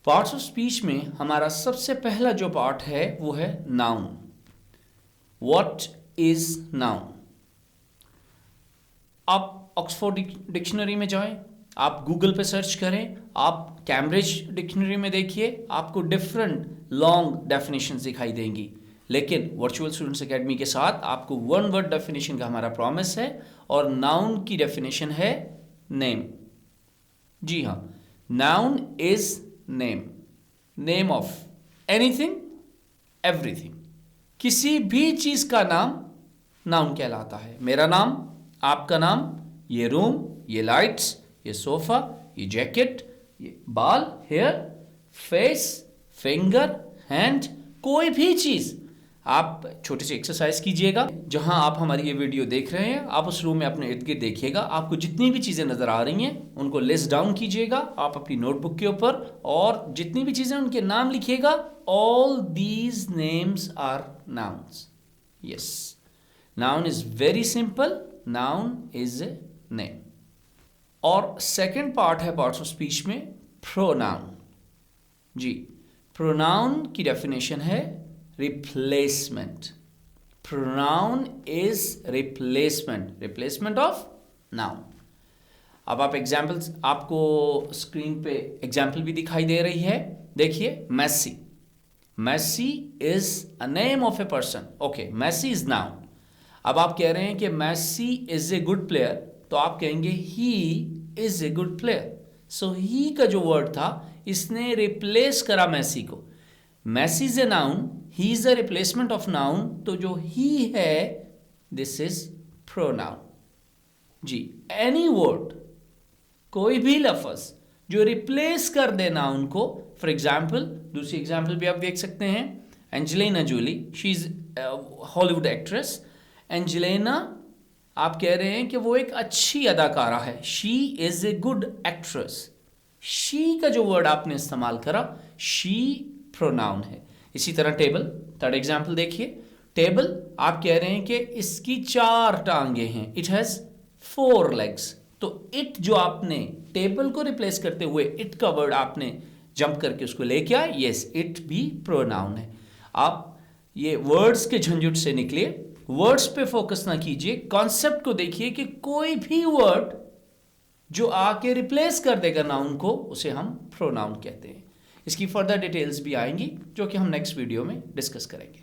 Parts of speech में हमारा सबसे पहला जो पार्ट है वो है नाउन। What is noun? आप ऑक्सफोर्ड डिक्शनरी में जाएं, आप गूगल पे सर्च करें, आप कैम्ब्रिज डिक्शनरी में देखिए, आपको डिफरेंट लॉन्ग डेफिनेशंस दिखाई देंगी। लेकिन वर्चुअल स्टूडेंट्स एकेडमी के साथ आपको वन वर्ड डेफिनेशन का हमारा प्रॉमिस है, और नाउन की डेफिनेशन है नेम। जी हाँ, noun is name, name of anything, everything. किसी भी चीज का नाम नाउन कहलाता है। मेरा नाम, आपका नाम, ये रूम, ये लाइट्स, ये सोफा, ये जैकेट, ये बाल, हेयर, फेस, फिंगर, हैंड, कोई भी चीज। आप छोटी सी एक्सरसाइज कीजिएगा। जहां आप हमारी ये वीडियो देख रहे हैं, आप उस रूम में अपने इर्द गिर्द देखिएगा, आपको जितनी भी चीजें नजर आ रही हैं उनको लिस्ट डाउन कीजिएगा आप अपनी नोटबुक के ऊपर, और जितनी भी चीजें उनके नाम लिखिएगा। All these names are nouns. Yes, noun is very simple, noun is a name. और सेकेंड पार्ट है पार्ट्स ऑफ स्पीच में प्रोनाउन। जी, प्रोनाउन की डेफिनेशन है replacement. Pronoun is replacement, replacement of noun. अब आप एग्जाम्पल्स, आपको स्क्रीन पे एग्जाम्पल भी दिखाई दे रही है। देखिए, Messi, Messi is a name of a person. Okay, Messi is noun. अब आप कह रहे हैं कि Messi is a good player, तो आप कहेंगे he is a good player. So he का जो वर्ड था, इसने रिप्लेस करा मैसी को। Messi is a noun, he is a replacement of noun, तो जो ही है दिस इज प्रोनाउन। जी, एनी वर्ड, कोई भी लफ्ज जो रिप्लेस कर दे नाउन को। फॉर एग्जाम्पल, दूसरी एग्जाम्पल भी आप देख सकते हैं। Angelina Jolie, she is Hollywood actress. Angelina, आप कह रहे हैं कि वो एक अच्छी अदाकारा है। She is a good actress. She का जो वर्ड आपने इस्तेमाल करा, शी प्रोनाउन है। इसी तरह टेबल, थर्ड एग्जाम्पल देखिए। टेबल, आप कह रहे हैं कि इसकी 4 टांगे हैं, इट हैज 4 legs। तो इट जो आपने टेबल को रिप्लेस करते हुए इट का वर्ड आपने जंप करके उसको लेके आए, यस, इट भी प्रोनाउन है। आप ये वर्ड्स के झंझट से निकलिए, वर्ड्स पे फोकस ना कीजिए, कॉन्सेप्ट को देखिए कि कोई भी वर्ड जो आके रिप्लेस कर देगा नाउन को, उसे हम प्रोनाउन कहते हैं। इसकी फर्दर डिटेल्स भी आएंगी जो कि हम नेक्स्ट वीडियो में डिस्कस करेंगे।